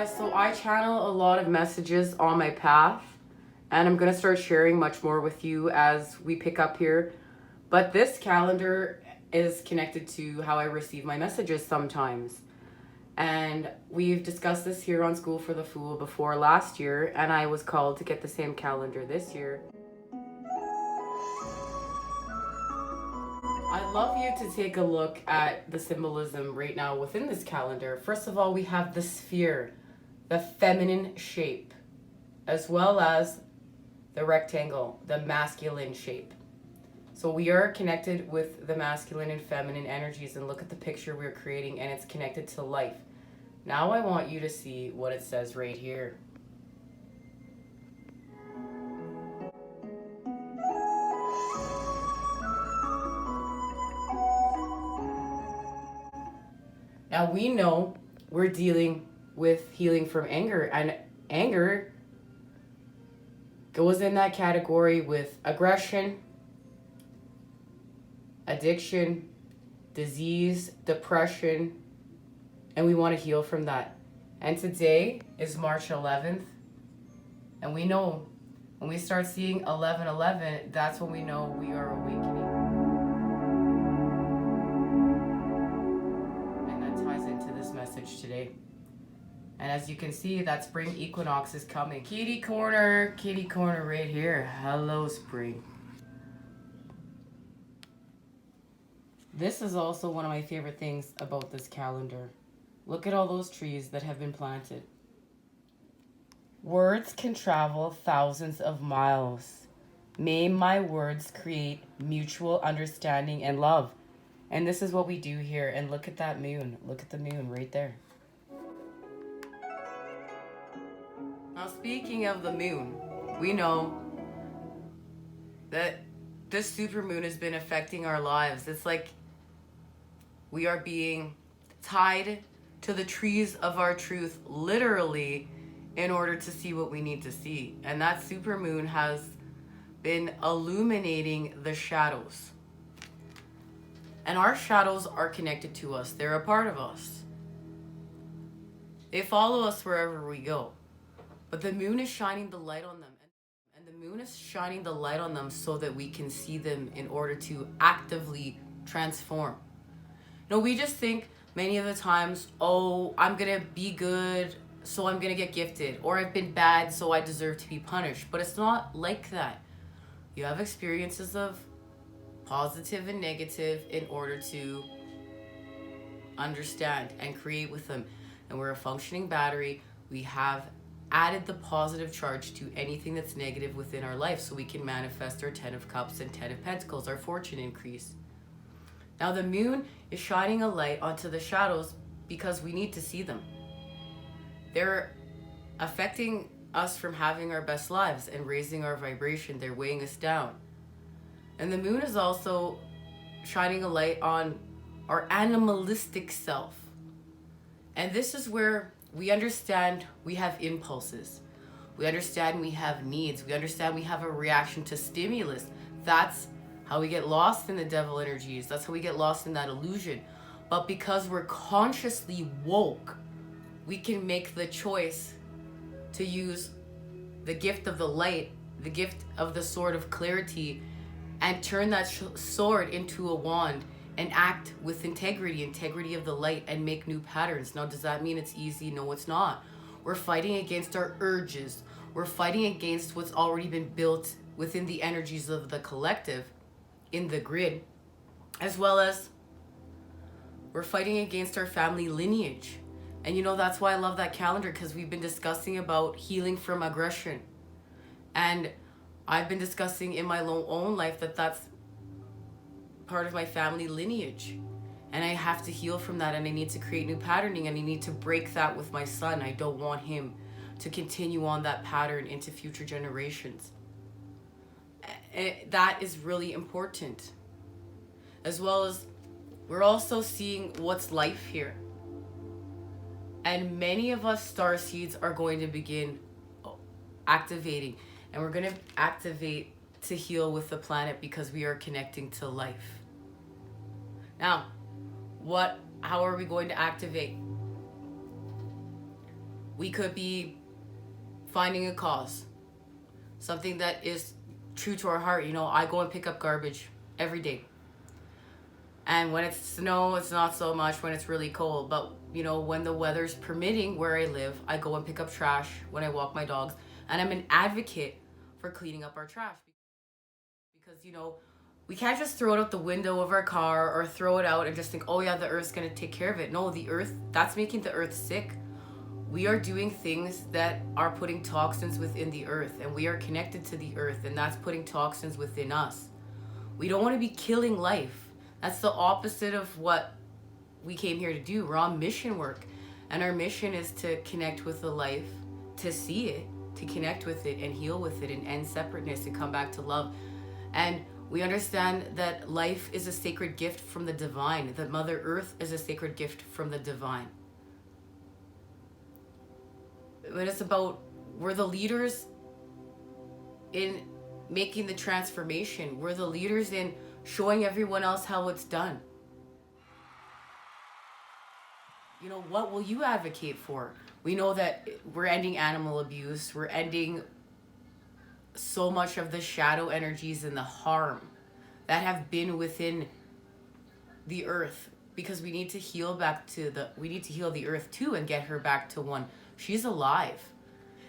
Yeah, so I channel a lot of messages on my path, and I'm gonna start sharing much more with you as we pick up here. But this calendar is connected to how I receive my messages sometimes. And we've discussed this here on School for the Fool before last year, and I was called to get the same calendar this year. I'd love you to take a look at the symbolism right now within this calendar. First of all, we have the sphere, the feminine shape, as well as the rectangle, the masculine shape. So we are connected with the masculine and feminine energies, and look at the picture we're creating, and it's connected to life. Now I want you to see what it says right here. Now we know we're dealing with healing from anger, and anger goes in that category with aggression, addiction, disease, depression, and we want to heal from that. And today is March 11th, and we know when we start seeing 11:11, that's when we know we are awakening. And that ties into this message today. And as you can see, that spring equinox is coming. Kitty corner right here. Hello, spring. This is also one of my favorite things about this calendar. Look at all those trees that have been planted. Words can travel thousands of miles. May my words create mutual understanding and love. And this is what we do here. And look at that moon. Look at the moon right there. Now, speaking of the moon, we know that this supermoon has been affecting our lives. It's like we are being tied to the trees of our truth, literally, in order to see what we need to see. And that supermoon has been illuminating the shadows. And our shadows are connected to us. They're a part of us. They follow us wherever we go. But the moon is shining the light on them. And the moon is shining the light on them so that we can see them in order to actively transform. No, we just think many of the times, oh, I'm going to be good, so I'm going to get gifted. Or I've been bad, so I deserve to be punished. But it's not like that. You have experiences of positive and negative in order to understand and create with them. And we're a functioning battery. We have added the positive charge to anything that's negative within our life so we can manifest our 10 of Cups and 10 of Pentacles, our fortune increase. Now the moon is shining a light onto the shadows because we need to see them. They're affecting us from having our best lives and raising our vibration. They're weighing us down. And the moon is also shining a light on our animalistic self. And this is where we understand we have impulses. We understand we have needs. We understand we have a reaction to stimulus. That's how we get lost in the devil energies. That's how we get lost in that illusion. But because we're consciously woke, we can make the choice to use the gift of the light, the gift of the sword of clarity, and turn that sword into a wand and act with integrity of the light, and make new patterns. Now, does that mean it's easy? No, it's not. We're fighting against our urges. We're fighting against what's already been built within the energies of the collective in the grid, as well as we're fighting against our family lineage. And you know, that's why I love that calendar, because we've been discussing about healing from aggression. And I've been discussing in my own life that that's part of my family lineage, and I have to heal from that, and I need to create new patterning, and I need to break that with my son. I don't want him to continue on that pattern into future generations. That is really important, as well as we're also seeing what's life here, and many of us starseeds are going to begin activating, and we're going to activate to heal with the planet because we are connecting to life. Now, how are we going to activate? We could be finding a cause, something that is true to our heart. I go and pick up garbage every day. And when it's snow, it's not so much when it's really cold. But, when the weather's permitting where I live, I go and pick up trash when I walk my dogs. And I'm an advocate for cleaning up our trash. Because, we can't just throw it out the window of our car or throw it out and just think, oh yeah, the earth's going to take care of it. No, the earth, that's making the earth sick. We are doing things that are putting toxins within the earth, and we are connected to the earth, and that's putting toxins within us. We don't want to be killing life. That's the opposite of what we came here to do. We're on mission work, and our mission is to connect with the life, to see it, to connect with it and heal with it and end separateness and come back to love. And we understand that life is a sacred gift from the divine, that Mother Earth is a sacred gift from the divine. But it's about, we're the leaders in making the transformation. We're the leaders in showing everyone else how it's done. What will you advocate for? We know that we're ending animal abuse. We're ending so much of the shadow energies and the harm that have been within the earth, because we need to heal the earth too and get her back to one. She's alive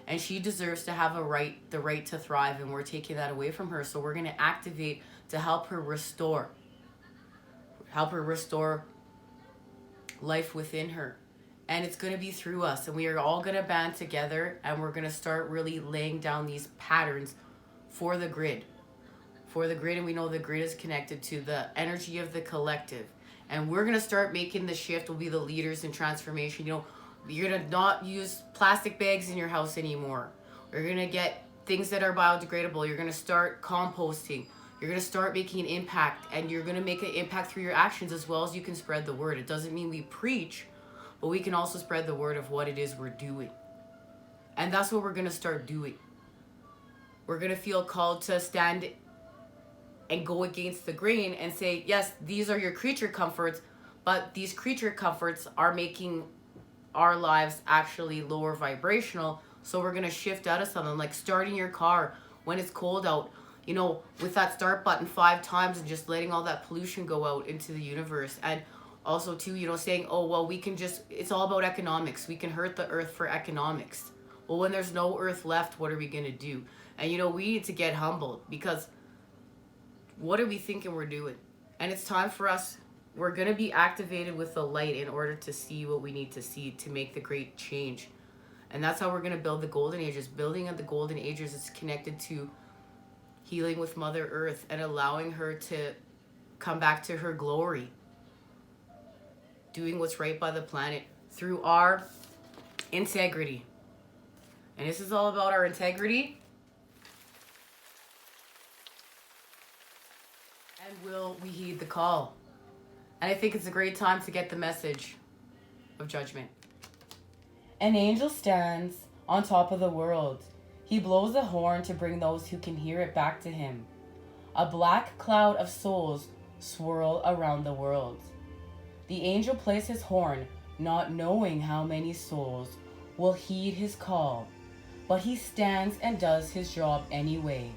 and she deserves to have the right to thrive, and we're taking that away from her. So we're going to activate to help her restore life within her. And it's going to be through us, and we are all going to band together, and we're going to start really laying down these patterns for the grid. And we know the grid is connected to the energy of the collective, and we're going to start making the shift. We'll be the leaders in transformation. You're going to not use plastic bags in your house anymore. You're going to get things that are biodegradable. You're going to start composting. You're going to start making an impact, and you're going to make an impact through your actions as well as you can spread the word. It doesn't mean we preach, but we can also spread the word of what it is we're doing. And that's what we're going to start doing. We're going to feel called to stand and go against the grain and say, yes, these are your creature comforts, but these creature comforts are making our lives actually lower vibrational. So we're going to shift out of something like starting your car when it's cold out, with that start button 5 times and just letting all that pollution go out into the universe. And also too, saying, oh, well, it's all about economics. We can hurt the earth for economics. Well, when there's no earth left, what are we going to do? And, we need to get humbled, because what are we thinking we're doing? And it's time for us. We're going to be activated with the light in order to see what we need to see to make the great change. And that's how we're going to build the golden ages. Building at the golden ages is connected to healing with Mother Earth and allowing her to come back to her glory. Doing what's right by the planet through our integrity. And this is all about our integrity. And will we heed the call? And I think it's a great time to get the message of judgment. An angel stands on top of the world. He blows the horn to bring those who can hear it back to him. A black cloud of souls swirl around the world. The angel plays his horn, not knowing how many souls will heed his call, but he stands and does his job anyway.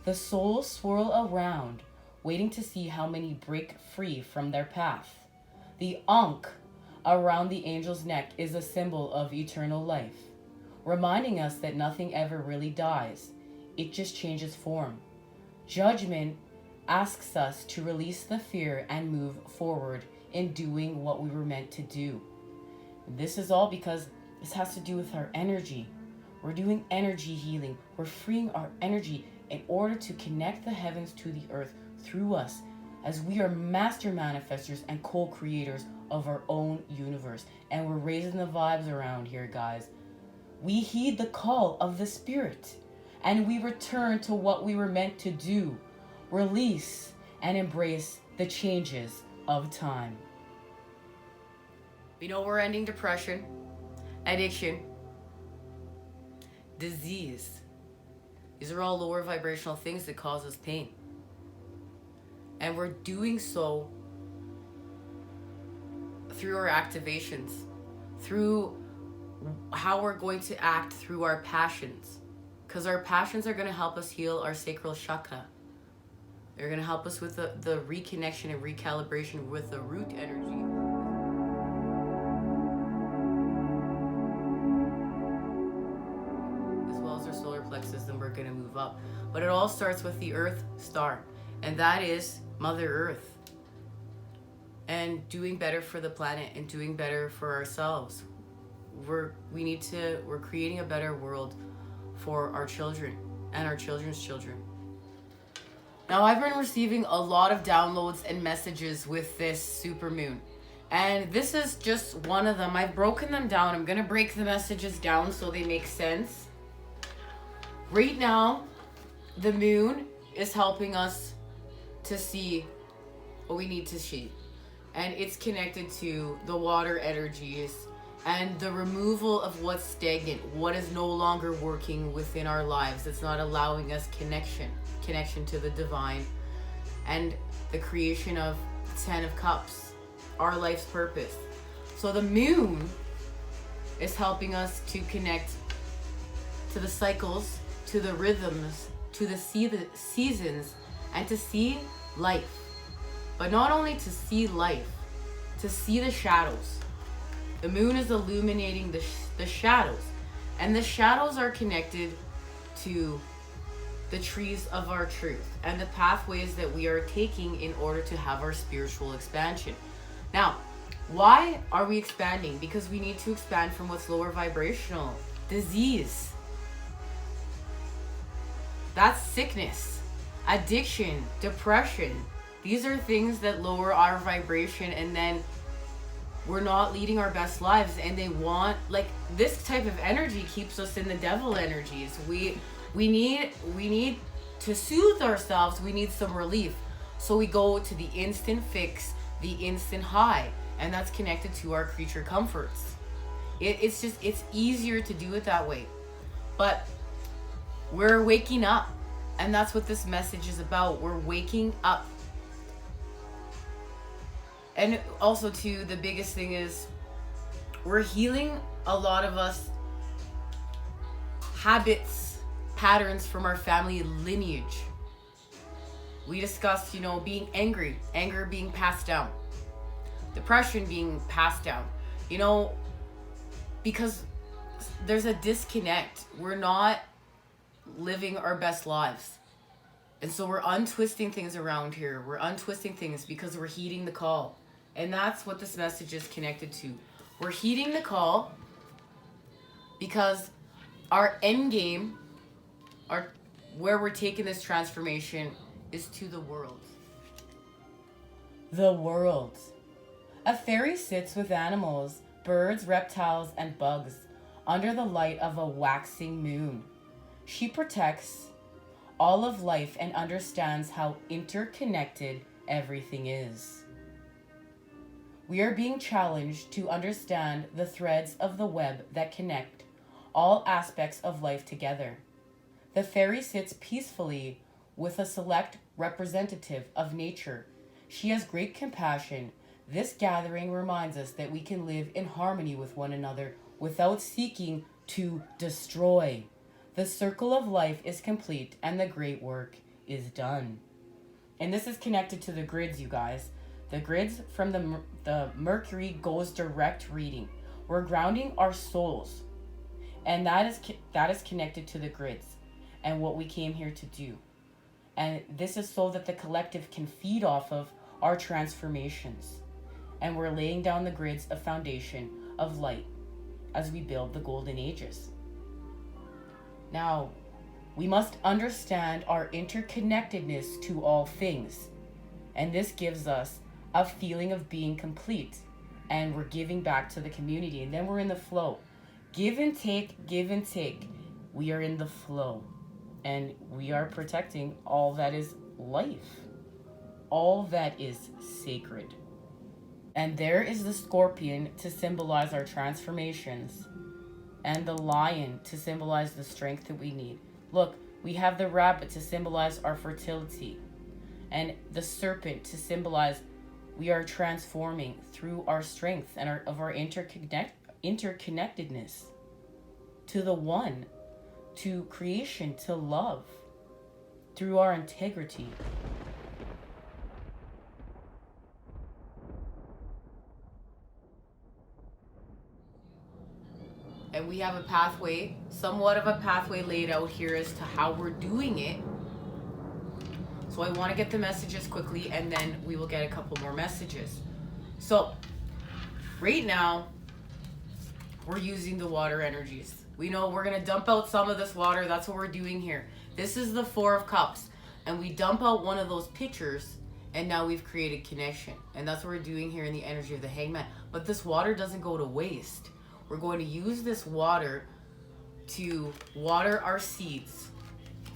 The souls swirl around, waiting to see how many break free from their path. The ankh around the angel's neck is a symbol of eternal life, reminding us that nothing ever really dies. It just changes form. Judgment asks us to release the fear and move forward in doing what we were meant to do. This is all because this has to do with our energy. We're doing energy healing. We're freeing our energy in order to connect the heavens to the earth through us, as we are master manifestors and co-creators of our own universe. And we're raising the vibes around here, guys. We heed the call of the spirit, and we return to what we were meant to do. Release and embrace the changes of time. We know we're ending depression, addiction, disease. These are all lower vibrational things that cause us pain. And we're doing so through our activations, through how we're going to act through our passions. Because our passions are going to help us heal our sacral chakra. They're going to help us with the reconnection and recalibration with the root energy. As well as our solar plexus, then we're going to move up. But it all starts with the Earth star. And that is Mother Earth. And doing better for the planet and doing better for ourselves. We're creating a better world for our children and our children's children. Now, I've been receiving a lot of downloads and messages with this supermoon. And this is just one of them. I've broken them down. I'm going to break the messages down so they make sense. Right now, the moon is helping us to see what we need to see. And it's connected to the water energies and the removal of what's stagnant, what is no longer working within our lives. It's not allowing us connection to the divine, and the creation of 10 of Cups, our life's purpose. So the moon is helping us to connect to the cycles, to the rhythms, to the seasons, and to see life. But not only to see life, to see the shadows. The moon is illuminating the shadows. And the shadows are connected to the trees of our truth and the pathways that we are taking in order to have our spiritual expansion. Now, why are we expanding? Because we need to expand from what's lower vibrational. Disease. That's sickness. Addiction. Depression. These are things that lower our vibration, and then we're not leading our best lives. And they want, like, this type of energy keeps us in the devil energies. We need to soothe ourselves. We need some relief. So we go to the instant fix, the instant high, and that's connected to our creature comforts. It's easier to do it that way. But we're waking up, and that's what this message is about. We're waking up. And also, too, the biggest thing is we're healing a lot of us habits, patterns from our family lineage. We discussed, being angry, anger being passed down, depression being passed down, because there's a disconnect. We're not living our best lives. And so we're untwisting things around here. We're untwisting things because we're heeding the call. And that's what this message is connected to. We're heeding the call because our end game, where we're taking this transformation, is to the world. The world. A fairy sits with animals, birds, reptiles, and bugs under the light of a waxing moon. She protects all of life and understands how interconnected everything is. We are being challenged to understand the threads of the web that connect all aspects of life together. The fairy sits peacefully with a select representative of nature. She has great compassion. This gathering reminds us that we can live in harmony with one another without seeking to destroy. The circle of life is complete and the great work is done. And this is connected to the grids, you guys. The grids from the Mercury goes direct reading. We're grounding our souls. And that is connected to the grids and what we came here to do. And this is so that the collective can feed off of our transformations. And we're laying down the grids, a foundation of light as we build the golden ages. Now, we must understand our interconnectedness to all things. And this gives us a feeling of being complete. And we're giving back to the community. And then we're in the flow. Give and take, give and take. We are in the flow. And we are protecting all that is life. All that is sacred. And there is the scorpion to symbolize our transformations. And the lion to symbolize the strength that we need. Look, we have the rabbit to symbolize our fertility. And the serpent to symbolize we are transforming through our strength and our interconnectedness to the one, to creation, to love, through our integrity. And we have a pathway, somewhat of a pathway laid out here as to how we're doing it. So I want to get the messages quickly, and then we will get a couple more messages. So right now, we're using the water energies. We know we're going to dump out some of this water. That's what we're doing here. This is the Four of Cups. And we dump out one of those pitchers, and now we've created connection. And that's what we're doing here in the energy of the Hangman. But this water doesn't go to waste. We're going to use this water to water our seeds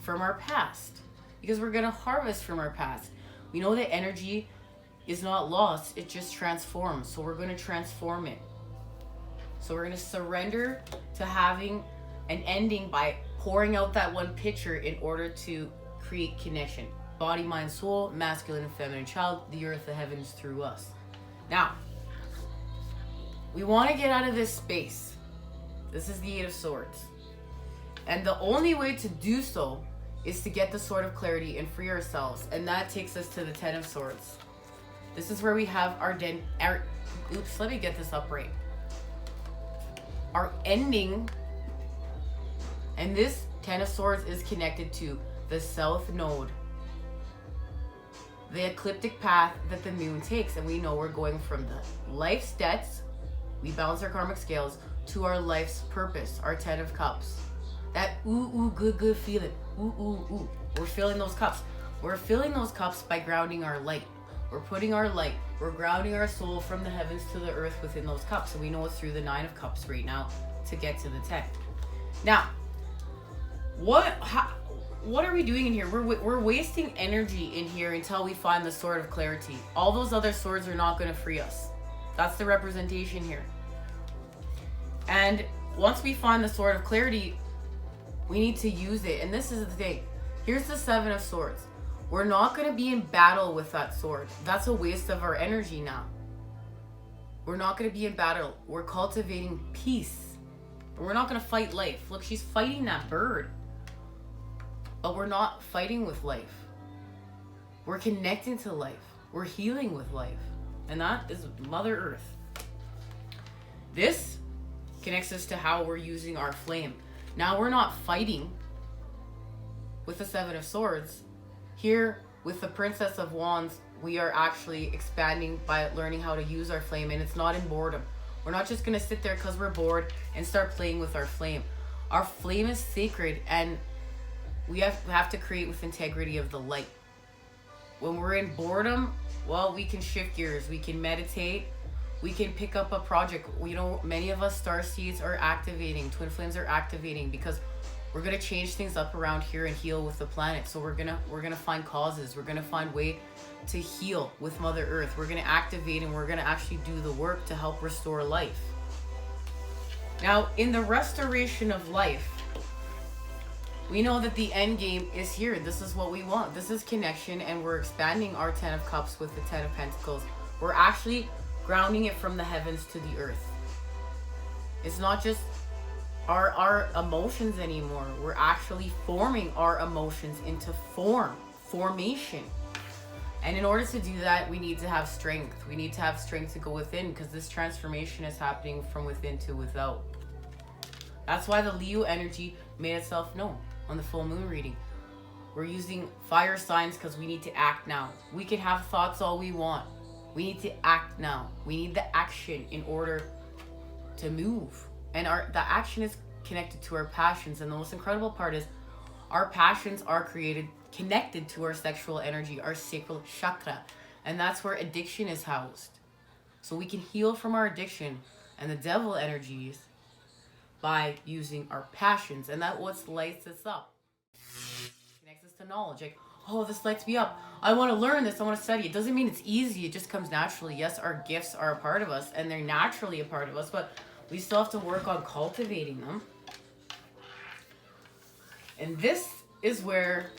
from our past, because we're going to harvest from our past. We know that energy is not lost, it just transforms. So we're going to transform it. So we're going to surrender to having an ending by pouring out that one pitcher in order to create connection. Body, mind, soul, masculine and feminine child, the earth, the heavens through us. Now, we want to get out of this space. This is the Eight of Swords. And the only way to do so is to get the Sword of Clarity and free ourselves. And that takes us to the Ten of Swords. This is where we have our oops, let me get this up right. Our ending. And this Ten of Swords is connected to the South Node, the ecliptic path that the moon takes. And we know we're going from the life's debts, we balance our karmic scales, to our life's purpose, our Ten of Cups. That good feeling. Ooh. We're filling those cups. We're filling those cups by grounding our light. We're putting our light. We're grounding our soul from the heavens to the earth within those cups. And we know it's through the Nine of Cups right now to get to the 10. Now, what are we doing in here? We're wasting energy in here until we find the Sword of Clarity. All those other swords are not going to free us. That's the representation here. And once we find the Sword of Clarity, we need to use it. And this is the thing. Here's the Seven of Swords. We're not going to be in battle with that sword. That's a waste of our energy now. We're not going to be in battle. We're cultivating peace. We're not going to fight life. Look, she's fighting that bird. But we're not fighting with life. We're connecting to life. We're healing with life. And that is Mother Earth. This connects us to how we're using our flame. Now we're not fighting with the Seven of Swords. Here, with the Princess of Wands, we are actually expanding by learning how to use our flame. And it's not in boredom. We're not just going to sit there because we're bored and start playing with our flame. Our flame is sacred, and we have to create with integrity of the light. When we're in boredom, well, we can shift gears. We can meditate. We can pick up a project. You know, many of us Starseeds are activating. Twin Flames are activating because we're going to change things up around here and heal with the planet. So we're going to find causes. We're going to find way to heal with Mother Earth. We're going to activate, and we're going to actually do the work to help restore life. Now, in the restoration of life, we know that the end game is here. This is what we want. This is connection, and we're expanding our Ten of Cups with the Ten of Pentacles. We're actually grounding it from the heavens to the earth. It's not just our emotions anymore. We're actually forming our emotions into formation. And in order to do that, we need to have strength. We need to have strength to go within, because this transformation is happening from within to without. That's why the Leo energy made itself known on the full moon reading. We're using fire signs because we need to act now. We can have thoughts all we want. We need to act now. We need the action in order to move. And the action is connected to our passions. And the most incredible part is our passions are connected to our sexual energy, our sacral chakra. And that's where addiction is housed. So we can heal from our addiction and the devil energies by using our passions. And that's what lights us up. Connects us to knowledge. Like, oh, this lights me up. I want to learn this. I want to study. It doesn't mean it's easy. It just comes naturally. Yes, our gifts are a part of us, and they're naturally a part of us, but we still have to work on cultivating them. And this is where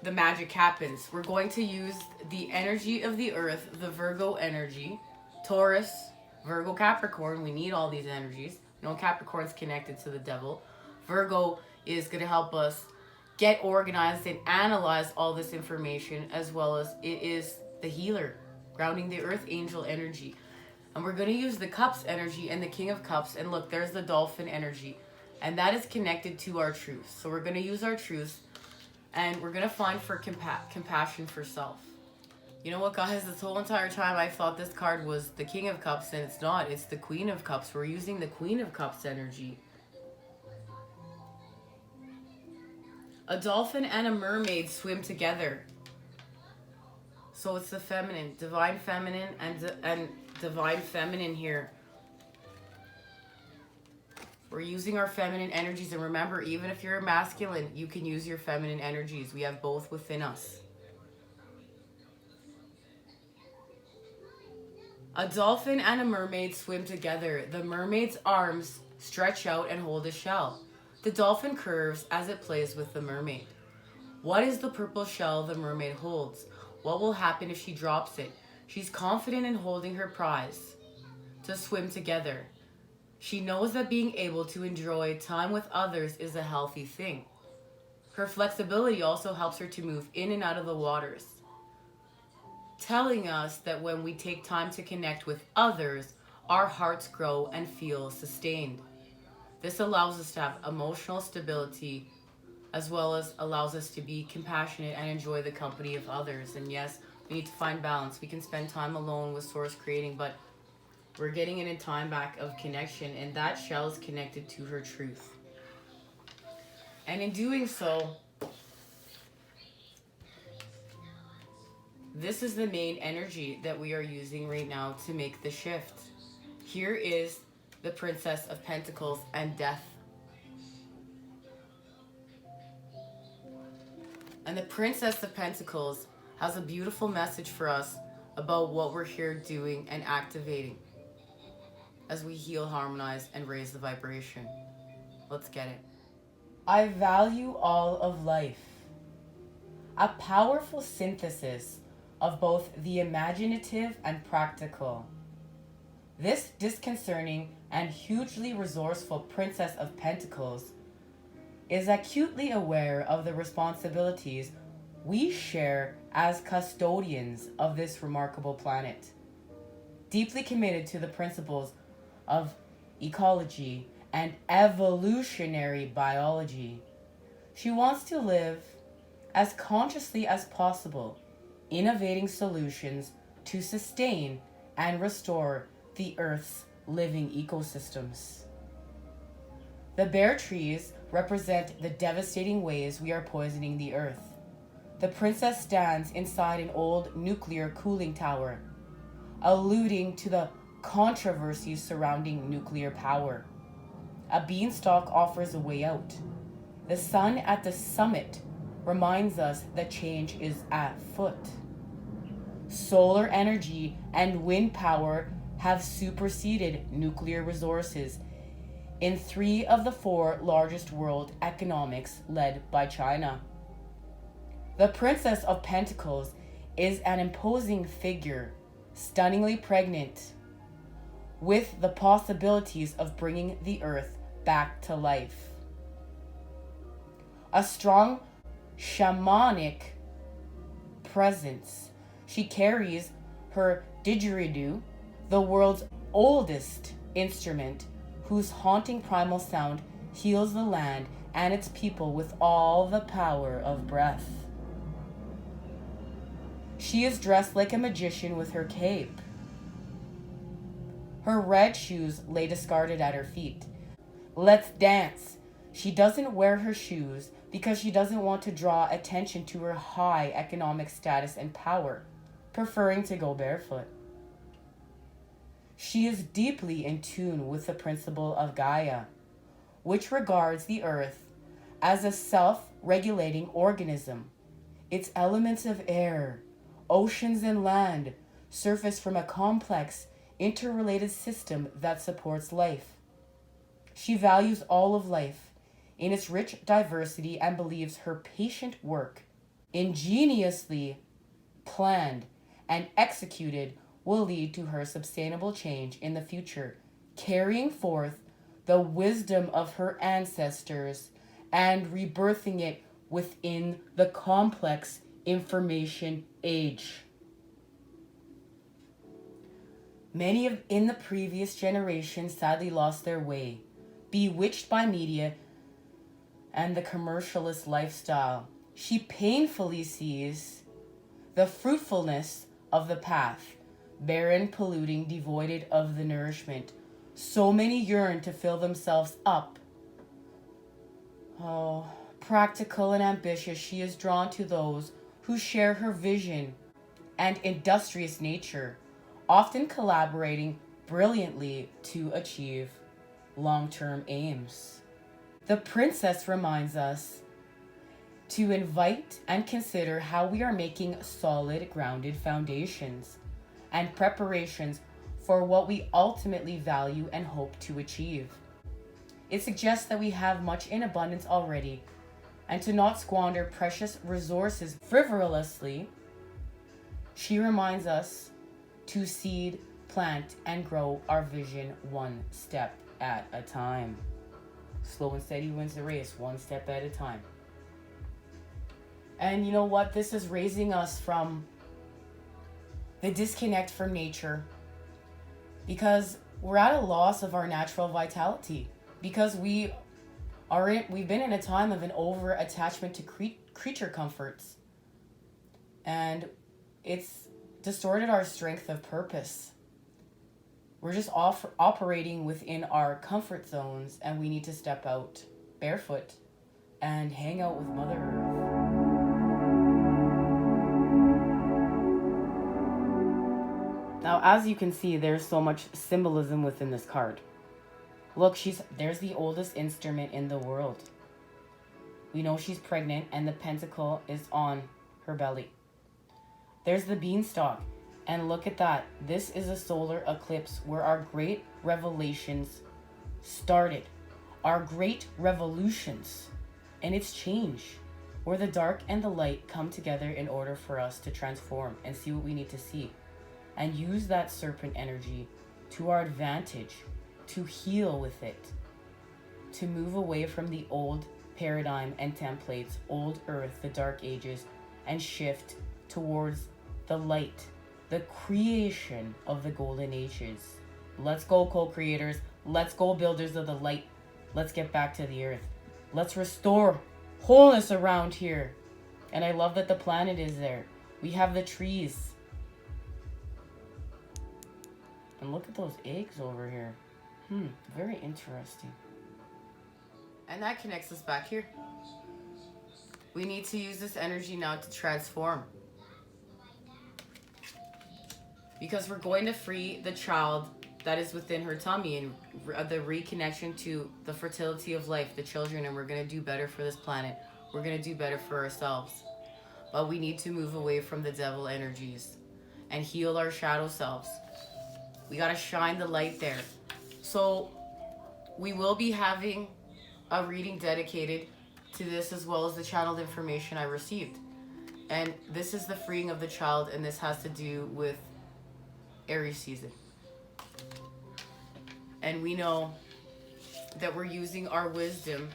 the magic happens. We're going to use the energy of the earth, the Virgo energy, Taurus, Virgo, Capricorn, we need all these energies. Capricorn's connected to the devil. Virgo is going to help us get organized and analyze all this information, as well as it is the healer, grounding the earth angel energy. And we're going to use the cups energy and the king of cups. And look, there's the dolphin energy. And that is connected to our truth. So we're going to use our truth, and we're going to find for compassion for self. You know what, guys? This whole entire time I thought this card was the King of Cups, and it's not. It's the Queen of Cups. We're using the Queen of Cups energy. A dolphin and a mermaid swim together. So it's the feminine, divine feminine, and divine feminine here. We're using our feminine energies, and remember, even if you're a masculine, you can use your feminine energies. We have both within us. A dolphin and a mermaid swim together. The mermaid's arms stretch out and hold a shell. The dolphin curves as it plays with the mermaid. What is the purple shell the mermaid holds? What will happen if she drops it? She's confident in holding her prize. To swim together. She knows that being able to enjoy time with others is a healthy thing. Her flexibility also helps her to move in and out of the waters, telling us that when we take time to connect with others, our hearts grow and feel sustained. This allows us to have emotional stability, as well as allows us to be compassionate and enjoy the company of others. And yes, we need to find balance. We can spend time alone with source creating, but we're getting in a time back of connection, and that shell is connected to her truth. And in doing so, this is the main energy that we are using right now to make the shift. Here is the Princess of Pentacles and Death. And the Princess of Pentacles has a beautiful message for us about what we're here doing and activating as we heal, harmonize, and raise the vibration. Let's get it. I value all of life. A powerful synthesis of both the imaginative and practical. This disconcerting and hugely resourceful Princess of Pentacles is acutely aware of the responsibilities we share as custodians of this remarkable planet. Deeply committed to the principles of ecology and evolutionary biology, she wants to live as consciously as possible, innovating solutions to sustain and restore the Earth's living ecosystems. The bare trees represent the devastating ways we are poisoning the Earth. The princess stands inside an old nuclear cooling tower, alluding to the controversies surrounding nuclear power. A beanstalk offers a way out. The sun at the summit reminds us that change is afoot. Solar energy and wind power have superseded nuclear resources in 3 of the 4 largest world economics led by China. The Princess of Pentacles is an imposing figure, stunningly pregnant, with the possibilities of bringing the Earth back to life. A strong shamanic presence. She carries her didgeridoo, the world's oldest instrument, whose haunting primal sound heals the land and its people with all the power of breath. She is dressed like a magician with her cape. Her red shoes lay discarded at her feet. Let's dance. She doesn't wear her shoes because she doesn't want to draw attention to her high economic status and power, preferring to go barefoot. She is deeply in tune with the principle of Gaia, which regards the earth as a self-regulating organism. Its elements of air, oceans, and land surface from a complex, interrelated system that supports life. She values all of life in its rich diversity and believes her patient work, ingeniously planned and executed, will lead to her sustainable change in the future, carrying forth the wisdom of her ancestors and rebirthing it within the complex information age. Many in the previous generation sadly lost their way, bewitched by media and the commercialist lifestyle. She painfully sees the fruitfulness of the path, barren, polluting, devoid of the nourishment. So many yearn to fill themselves up. Oh, practical and ambitious, she is drawn to those who share her vision and industrious nature, often collaborating brilliantly to achieve long-term aims. The princess reminds us to invite and consider how we are making solid, grounded foundations and preparations for what we ultimately value and hope to achieve. It suggests that we have much in abundance already and to not squander precious resources frivolously. She reminds us to seed, plant, and grow our vision one step at a time. Slow and steady wins the race, one step at a time. And you know what? This is raising us from the disconnect from nature, because we're at a loss of our natural vitality, because we've been in a time of an over attachment to creature comforts, and it's distorted our strength of purpose. We're just operating within our comfort zones, and we need to step out barefoot and hang out with Mother Earth. Now, as you can see, there's so much symbolism within this card. Look, there's the oldest instrument in the world. We know she's pregnant, and the pentacle is on her belly. There's the beanstalk, and look at that. This is a solar eclipse where our great revelations started. Our great revolutions and its change, where the dark and the light come together in order for us to transform and see what we need to see, and use that serpent energy to our advantage, to heal with it, to move away from the old paradigm and templates, old earth, the dark ages, and shift towards the light, the creation of the golden ages. Let's go, co-creators. Let's go, builders of the light. Let's get back to the earth. Let's restore wholeness around here. And I love that the planet is there. We have the trees. And look at those eggs over here. Very interesting. And that connects us back here. We need to use this energy now to transform. Because we're going to free the child that is within her tummy and the reconnection to the fertility of life, the children, and we're going to do better for this planet. We're going to do better for ourselves. But we need to move away from the devil energies and heal our shadow selves. We got to shine the light there. So we will be having a reading dedicated to this, as well as the channeled information I received. And this is the freeing of the child, and this has to do with Aries season. And we know that we're using our wisdom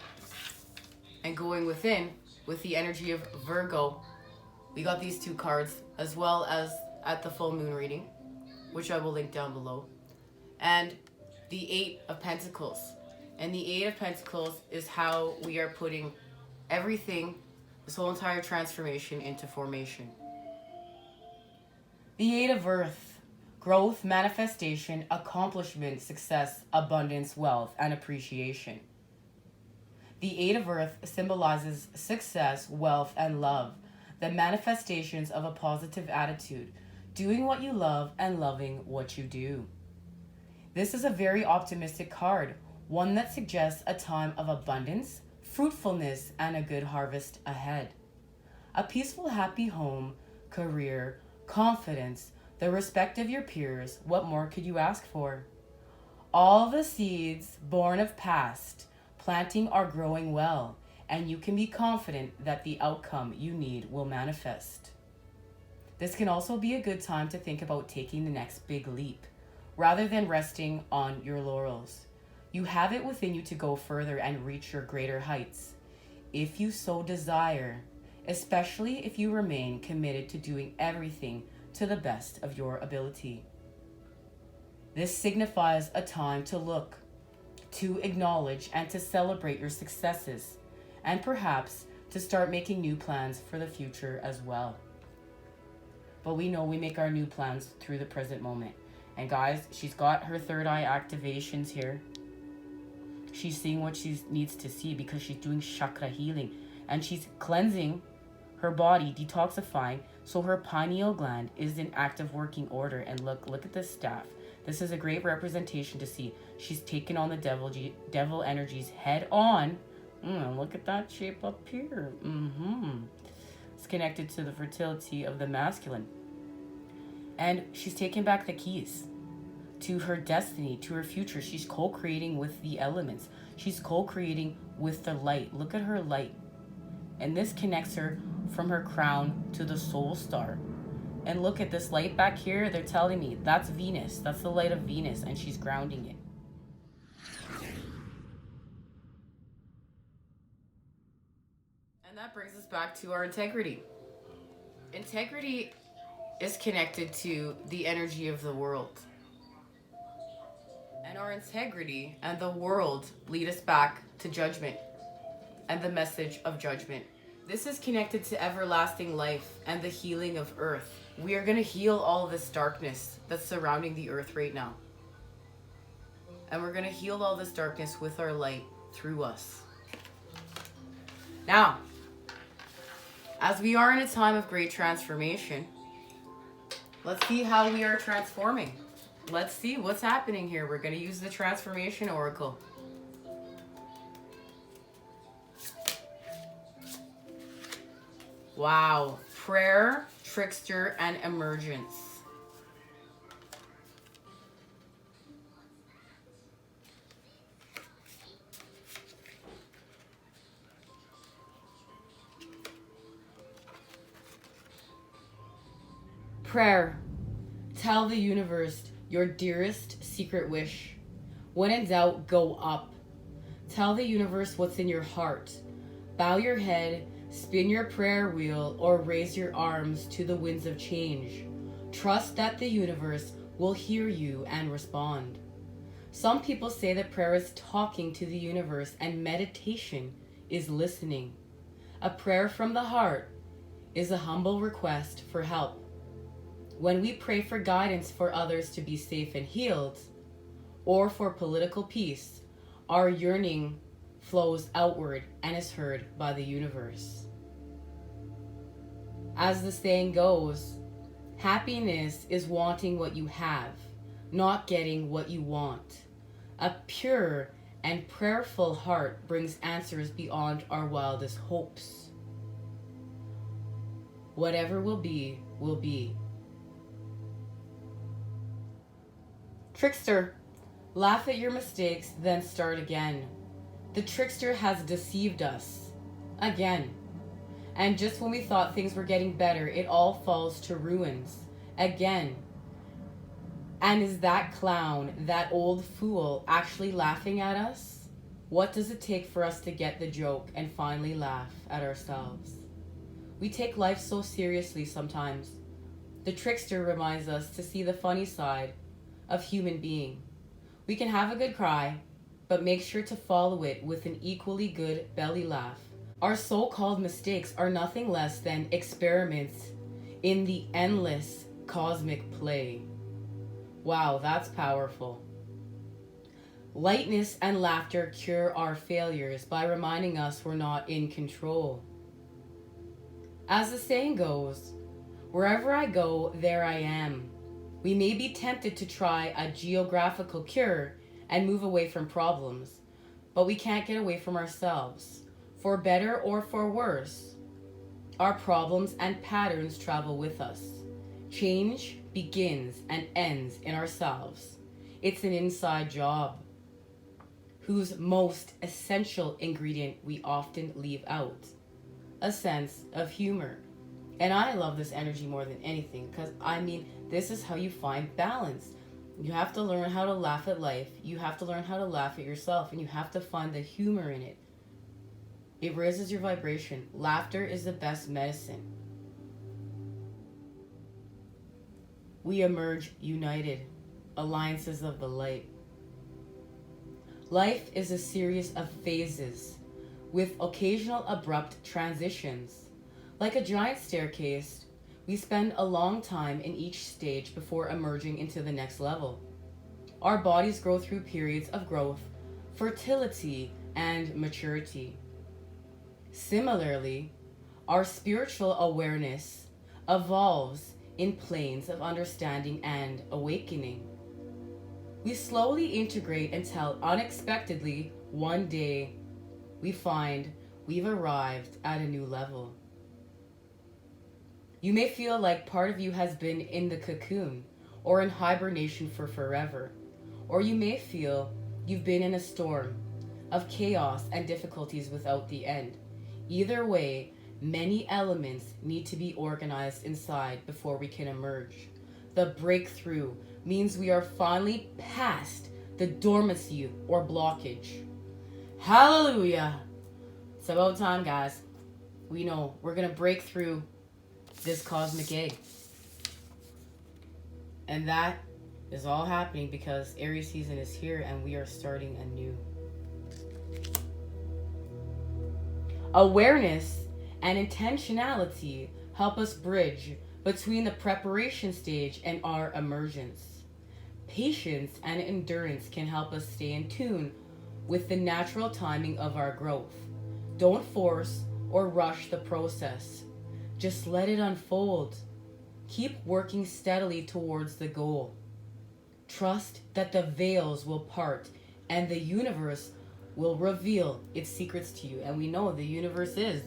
and going within with the energy of Virgo. We got these two cards, as well as at the full moon reading, which I will link down below, and the Eight of Pentacles. And the Eight of Pentacles is how we are putting everything, this whole entire transformation, into formation. The Eight of Earth: growth, manifestation, accomplishment, success, abundance, wealth, and appreciation. The Eight of Earth symbolizes success, wealth, and love, the manifestations of a positive attitude, doing what you love and loving what you do. This is a very optimistic card, one that suggests a time of abundance, fruitfulness, and a good harvest ahead. A peaceful, happy home, career, confidence, the respect of your peers. What more could you ask for? All the seeds born of past planting are growing well, and you can be confident that the outcome you need will manifest. This can also be a good time to think about taking the next big leap, rather than resting on your laurels. You have it within you to go further and reach your greater heights, if you so desire, especially if you remain committed to doing everything to the best of your ability. This signifies a time to look, to acknowledge, and to celebrate your successes, and perhaps to start making new plans for the future as well. But we know we make our new plans through the present moment. And guys, she's got her third eye activations here. She's seeing what she needs to see because she's doing chakra healing. And she's cleansing her body, detoxifying, so her pineal gland is in active working order. And look at this staff. This is a great representation to see. She's taken on the devil energies head on. Look at that shape up here. It's connected to the fertility of the masculine. And she's taking back the keys to her destiny, to her future. She's co-creating with the elements. She's co-creating with the light. Look at her light. And this connects her from her crown to the soul star. And look at this light back here. They're telling me that's Venus. That's the light of Venus, and she's grounding it. And that brings us back to our integrity. Integrity is connected to the energy of the world. And our integrity and the world lead us back to judgment and the message of judgment. This is connected to everlasting life and the healing of earth. We are going to heal all this darkness that's surrounding the earth right now. And we're going to heal all this darkness with our light through us. Now, as we are in a time of great transformation, let's see how we are transforming. Let's see what's happening here. We're going to use the transformation oracle. Wow. Prayer, trickster, and emergence. Prayer. Tell the universe your dearest secret wish. When in doubt, go up. Tell the universe what's in your heart. Bow your head, spin your prayer wheel, or raise your arms to the winds of change. Trust that the universe will hear you and respond. Some people say that prayer is talking to the universe and meditation is listening. A prayer from the heart is a humble request for help. When we pray for guidance for others to be safe and healed, or for political peace, our yearning flows outward and is heard by the universe. As the saying goes, happiness is wanting what you have, not getting what you want. A pure and prayerful heart brings answers beyond our wildest hopes. Whatever will be, will be. Trickster, laugh at your mistakes, then start again. The trickster has deceived us. Again. And just when we thought things were getting better, it all falls to ruins. Again. And is that clown, that old fool, actually laughing at us? What does it take for us to get the joke and finally laugh at ourselves? We take life so seriously sometimes. The trickster reminds us to see the funny side of human being. We can have a good cry, but make sure to follow it with an equally good belly laugh. Our so-called mistakes are nothing less than experiments in the endless cosmic play. Wow, that's powerful. Lightness and laughter cure our failures by reminding us we're not in control. As the saying goes, wherever I go, there I am. We may be tempted to try a geographical cure and move away from problems, but we can't get away from ourselves. For better or for worse, our problems and patterns travel with us. Change begins and ends in ourselves. It's an inside job, whose most essential ingredient we often leave out: a sense of humor. And I love this energy more than anything because, I mean, this is how you find balance. You have to learn how to laugh at life. You have to learn how to laugh at yourself. And you have to find the humor in it. It raises your vibration. Laughter is the best medicine. We emerge united. Alliances of the light. Life is a series of phases with occasional abrupt transitions. Like a giant staircase, we spend a long time in each stage before emerging into the next level. Our bodies grow through periods of growth, fertility, and maturity. Similarly, our spiritual awareness evolves in planes of understanding and awakening. We slowly integrate until unexpectedly, one day, we find we've arrived at a new level. You may feel like part of you has been in the cocoon or in hibernation for forever, or you may feel you've been in a storm of chaos and difficulties without the end. Either way, many elements need to be organized inside before we can emerge. The breakthrough means we are finally past the dormancy or blockage. Hallelujah! It's about time, guys. We know we're going to break through this cosmic egg. And that is all happening because Aries season is here and we are starting anew. Awareness and intentionality help us bridge between the preparation stage and our emergence. Patience and endurance can help us stay in tune with the natural timing of our growth. Don't force or rush the process. Just let it unfold. Keep working steadily towards the goal. Trust that the veils will part and the universe will reveal its secrets to you. And we know the universe is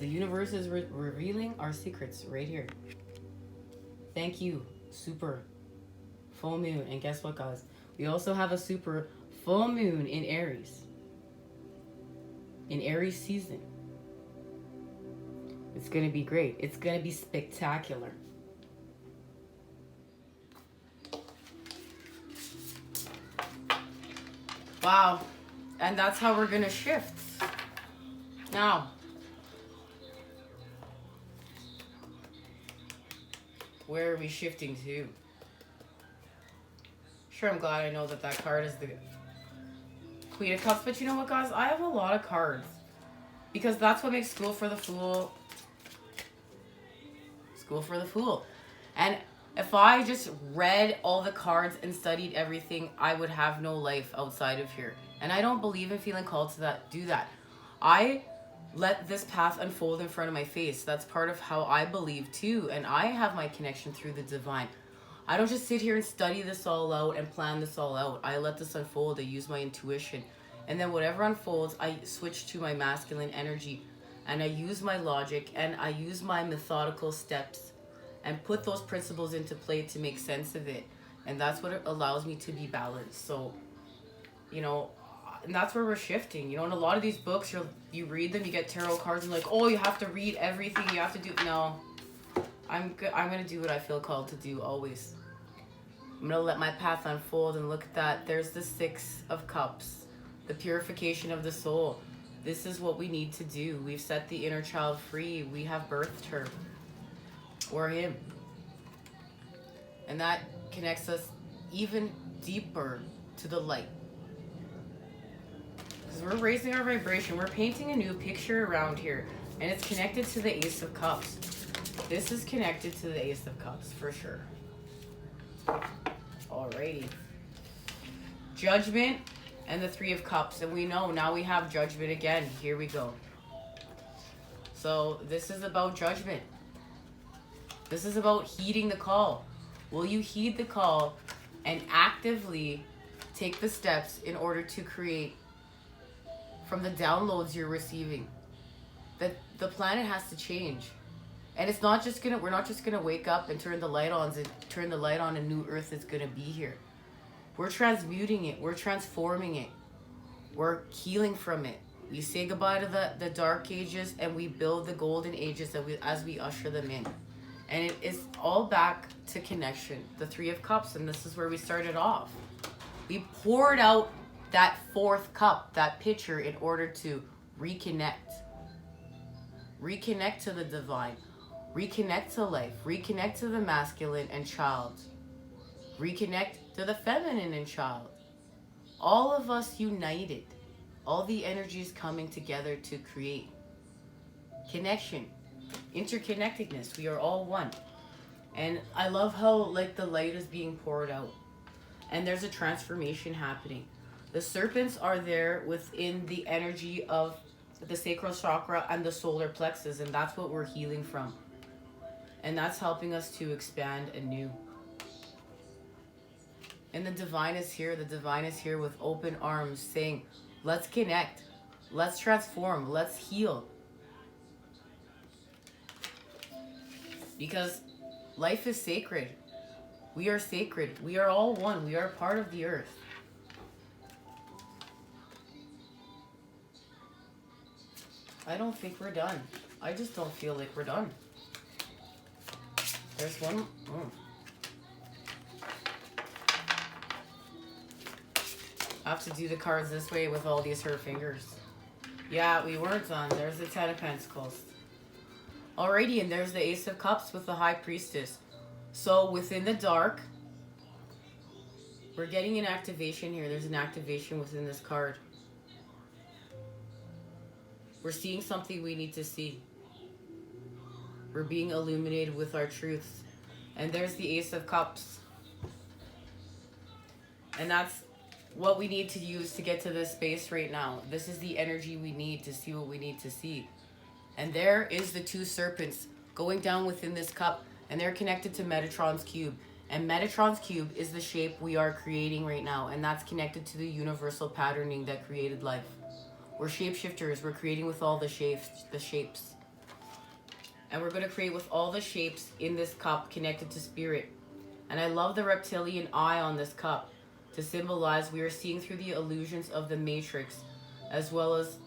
revealing our secrets right here. Thank you, super full moon. And guess what, guys? We also have a super full moon in Aries. In Aries season. It's going to be great. It's going to be spectacular. Wow. And that's how we're going to shift. Now, where are we shifting to? Sure, I'm glad I know that card is the Queen of Cups. But you know what, guys? I have a lot of cards. Because that's what makes School for the Fool. School for the Fool. And if I just read all the cards and studied everything, I would have no life outside of here. And I don't believe in feeling called to do that. I let this path unfold in front of my face. That's part of how I believe too. And I have my connection through the divine. I don't just sit here and study this all out and plan this all out. I let this unfold. I use my intuition. And then whatever unfolds, I switch to my masculine energy. And I use my logic and I use my methodical steps and put those principles into play to make sense of it. And that's what allows me to be balanced. So, you know, and that's where we're shifting. You know, in a lot of these books, you read them, you get tarot cards and like, oh, you have to read everything, you have to do. No, I'm going to do what I feel called to do always. I'm going to let my path unfold and look at that. There's the 6 of Cups, the purification of the soul. This is what we need to do. We've set the inner child free. We have birthed her. Or him. And that connects us even deeper to the light. Because we're raising our vibration. We're painting a new picture around here. And it's connected to the Ace of Cups. This is connected to the Ace of Cups, for sure. Alrighty. Judgment and the 3 of Cups. And we know, now we have Judgment again. Here we go. So, this is about judgment. This is about heeding the call. Will you heed the call and actively take the steps in order to create from the downloads you're receiving? That the planet has to change. And it's not just we're not just gonna wake up and turn the light on and new earth is gonna be here. We're transmuting it, we're transforming it, we're healing from it. We say goodbye to the dark ages and we build the golden ages as we usher them in. And it is all back to connection. The Three of Cups, and this is where we started off. We poured out that fourth cup, that pitcher, in order to reconnect. Reconnect to the divine. Reconnect to life. Reconnect to the masculine and child. Reconnect to the feminine and child. All of us united. All the energies coming together to create connection, interconnectedness. We are all one. And I love how like the light is being poured out. And there's a transformation happening. The serpents are there within the energy of the sacral chakra and the solar plexus, and that's what we're healing from. And that's helping us to expand anew. And the divine is here. The divine is here with open arms saying, let's connect. Let's transform. Let's heal. Because life is sacred. We are sacred. We are all one. We are part of the earth. I don't think we're done. I just don't feel like we're done. There's one. I have to do the cards this way with all these her fingers. Yeah, we weren't done. There's the Ten of Pentacles. Alrighty, and there's the Ace of Cups with the High Priestess. So within the dark, we're getting an activation here. There's an activation within this card. We're seeing something we need to see. We're being illuminated with our truths. And there's the Ace of Cups. And that's what we need to use to get to this space right now. This is the energy we need to see what we need to see. And there is the two serpents going down within this cup. And they're connected to Metatron's cube. And Metatron's cube is the shape we are creating right now. And that's connected to the universal patterning that created life. We're shapeshifters. We're creating with all the shapes. And we're going to create with all the shapes in this cup connected to spirit. And I love the reptilian eye on this cup to symbolize we are seeing through the illusions of the matrix, as well as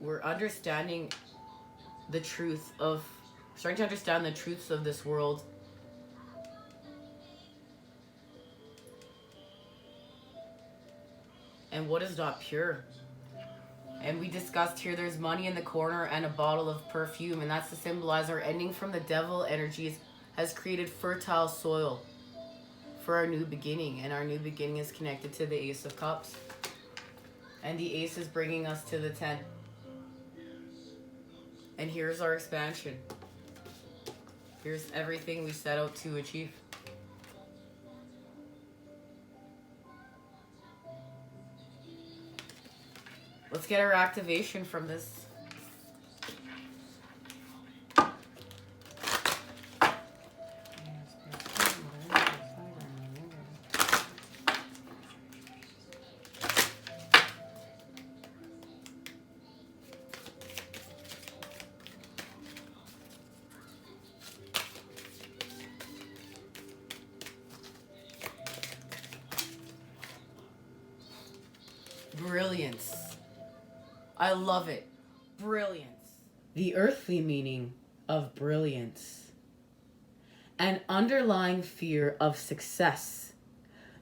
we're understanding the truth of, starting to understand the truths of this world. And what is not pure. And we discussed here there's money in the corner and a bottle of perfume, and that's to symbolize our ending from the devil energies has created fertile soil for our new beginning. And our new beginning is connected to the Ace of Cups. And the Ace is bringing us to the 10. And here's our expansion. Here's everything we set out to achieve. Let's get our activation from this. Brilliance. I love it. Brilliance. The earthly meaning of brilliance. An underlying fear of success.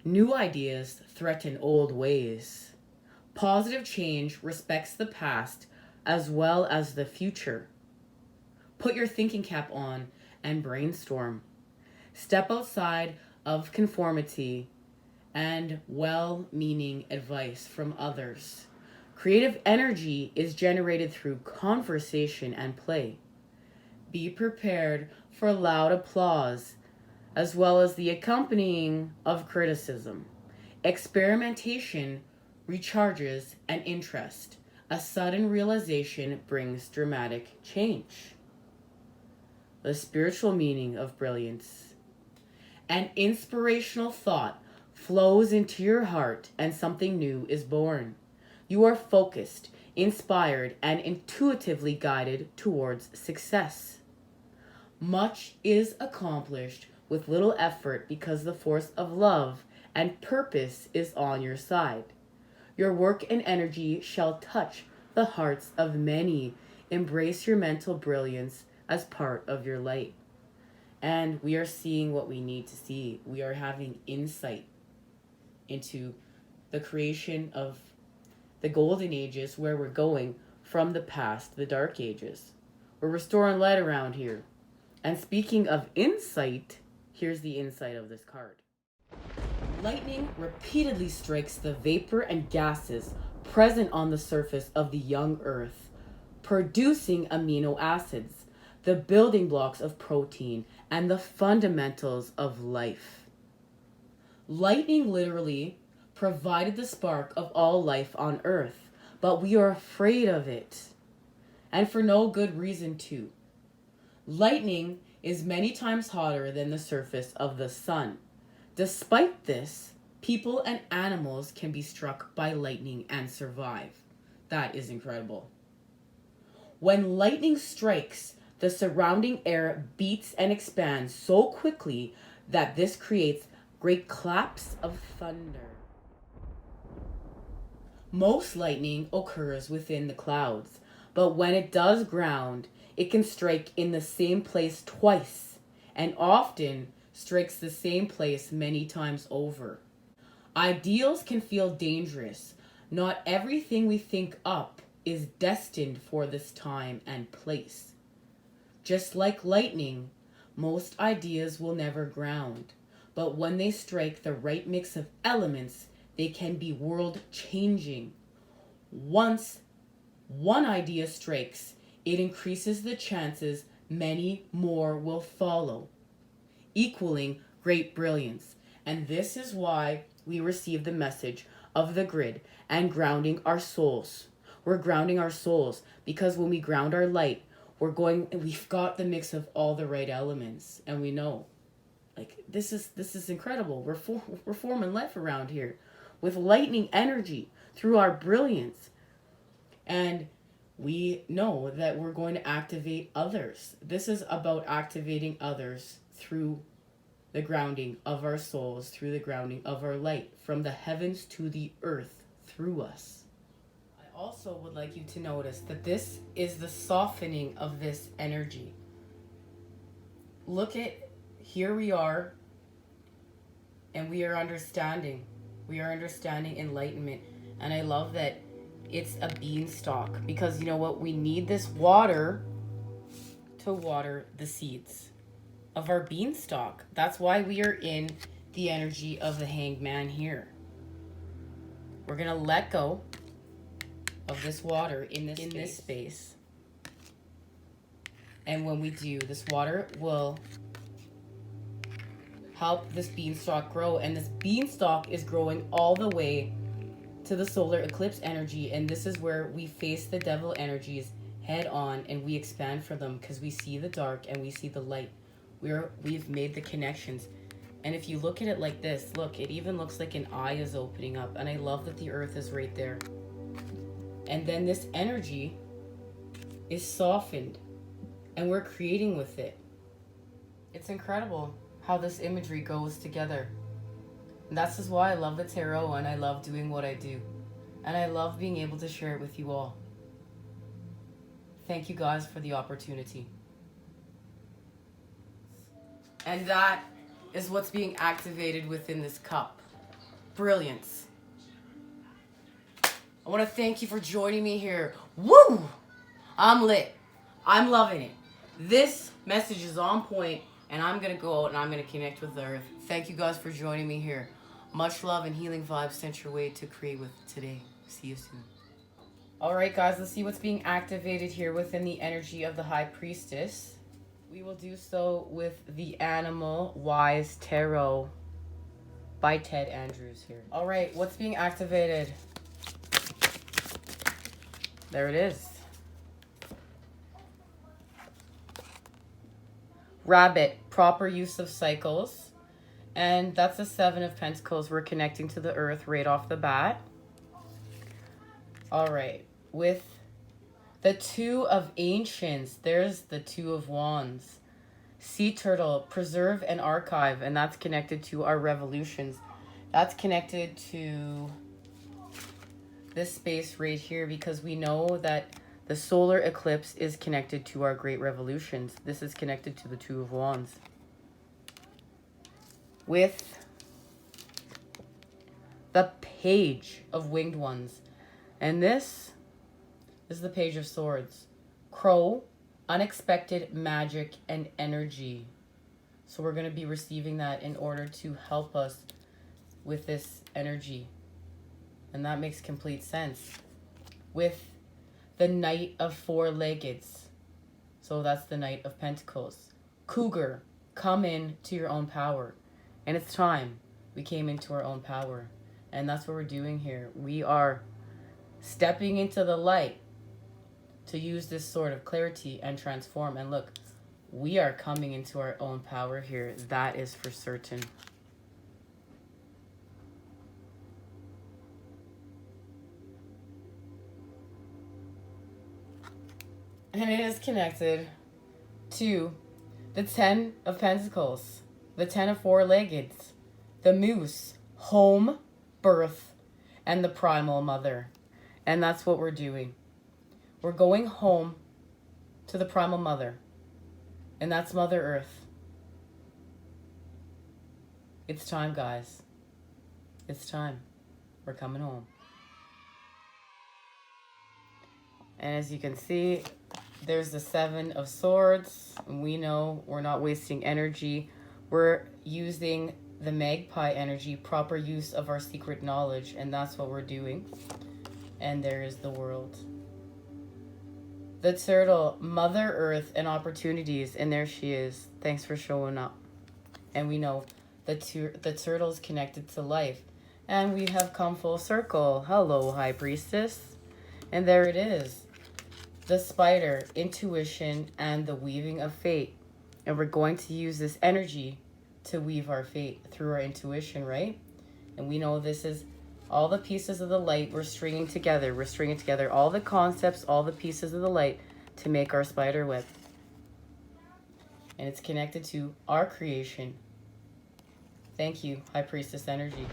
New ideas threaten old ways. Positive change respects the past as well as the future. Put your thinking cap on and brainstorm. Step outside of conformity and well-meaning advice from others. Creative energy is generated through conversation and play. Be prepared for loud applause, as well as the accompanying of criticism. Experimentation recharges an interest. A sudden realization brings dramatic change. The spiritual meaning of brilliance. An inspirational thought flows into your heart and something new is born. You are focused, inspired, and intuitively guided towards success. Much is accomplished with little effort because the force of love and purpose is on your side. Your work and energy shall touch the hearts of many. Embrace your mental brilliance. as part of your light. And we are seeing what we need to see. We are having insight into the creation of the golden ages, where we're going from the past, the dark ages. We're restoring light around here. And speaking of insight, here's the insight of this card. Lightning repeatedly strikes the vapor and gases present on the surface of the young earth, producing amino acids, the building blocks of protein, and the fundamentals of life. Lightning literally provided the spark of all life on earth, but we are afraid of it. And for no good reason too. Lightning is many times hotter than the surface of the sun. Despite this, people and animals can be struck by lightning and survive. That is incredible. When lightning strikes, the surrounding air beats and expands so quickly that this creates great claps of thunder. Most lightning occurs within the clouds, but when it does ground, it can strike in the same place twice, and often strikes the same place many times over. Ideals can feel dangerous. Not everything we think up is destined for this time and place. Just like lightning, most ideas will never ground, but when they strike the right mix of elements, they can be world-changing. Once one idea strikes, it increases the chances many more will follow, equaling great brilliance. And this is why we receive the message of the grid and grounding our souls. We're grounding our souls because when we ground our light, we've got the mix of all the right elements, and we know, like, this is incredible. We're forming life around here with lightning energy through our brilliance. And we know that we're going to activate others. This is about activating others through the grounding of our souls, through the grounding of our light, from the heavens to the earth through us. I also would like you to notice that this is the softening of this energy. Look at, here we are, and we are understanding. We are understanding enlightenment. And I love that it's a beanstalk, because you know what? We need this water to water the seeds of our beanstalk. That's why we are in the energy of the Hanged Man here. We're going to let go of this water in this space. And when we do, this water will help this beanstalk grow. And this beanstalk is growing all the way to the solar eclipse energy. And this is where we face the devil energies head on, and we expand for them because we see the dark and we see the light. We've made the connections. And if you look at it like this, look, it even looks like an eye is opening up. And I love that the earth is right there. And then this energy is softened, and we're creating with it. It's incredible how this imagery goes together. And that's just why I love the tarot, and I love doing what I do. And I love being able to share it with you all. Thank you guys for the opportunity. And that is what's being activated within this cup. Brilliance. I want to thank you for joining me here. Woo! I'm lit. I'm loving it. This message is on point, and I'm going to go out and I'm going to connect with the earth. Thank you guys for joining me here. Much love and healing vibes sent your way to create with today. See you soon. All right, guys, let's see what's being activated here within the energy of the High Priestess. We will do so with the Animal Wise Tarot by Ted Andrews here. All right, what's being activated? There it is. Rabbit, proper use of cycles. And that's the Seven of Pentacles. We're connecting to the earth right off the bat. All right, with the Two of Ancients, there's the Two of Wands. Sea Turtle, preserve and archive, and that's connected to our revolutions. That's connected to this space right here, because we know that The solar eclipse is connected to our great revolutions. This is connected to the Two of Wands. With the Page of Winged Ones. And this is the Page of Swords. Crow, unexpected magic and energy. So we're going to be receiving that in order to help us with this energy. And that makes complete sense. With the Knight of Four-Leggeds. So that's the Knight of Pentacles. Cougar, come in to your own power. And it's time we came into our own power. And that's what we're doing here. We are stepping into the light to use this sort of clarity and transform. And look, we are coming into our own power here. That is for certain. And it is connected to the Ten of Pentacles, the Ten of Four-Leggeds, the Moose, home, birth, and the Primal Mother. And that's what we're doing. We're going home to the Primal Mother. And that's Mother Earth. It's time, guys. It's time. We're coming home. And as you can see, there's the Seven of Swords. And we know we're not wasting energy. We're using the magpie energy, proper use of our secret knowledge. And that's what we're doing. And there is the world. The turtle, Mother Earth and opportunities. And there she is. Thanks for showing up. And we know the turtle's connected to life. And we have come full circle. Hello, High Priestess. And there it is. The spider, intuition, and the weaving of fate. And we're going to use this energy to weave our fate through our intuition, right? And we know this is all the pieces of the light we're stringing together. We're stringing together all the concepts, all the pieces of the light to make our spider web. And it's connected to our creation. Thank you, High Priestess energy.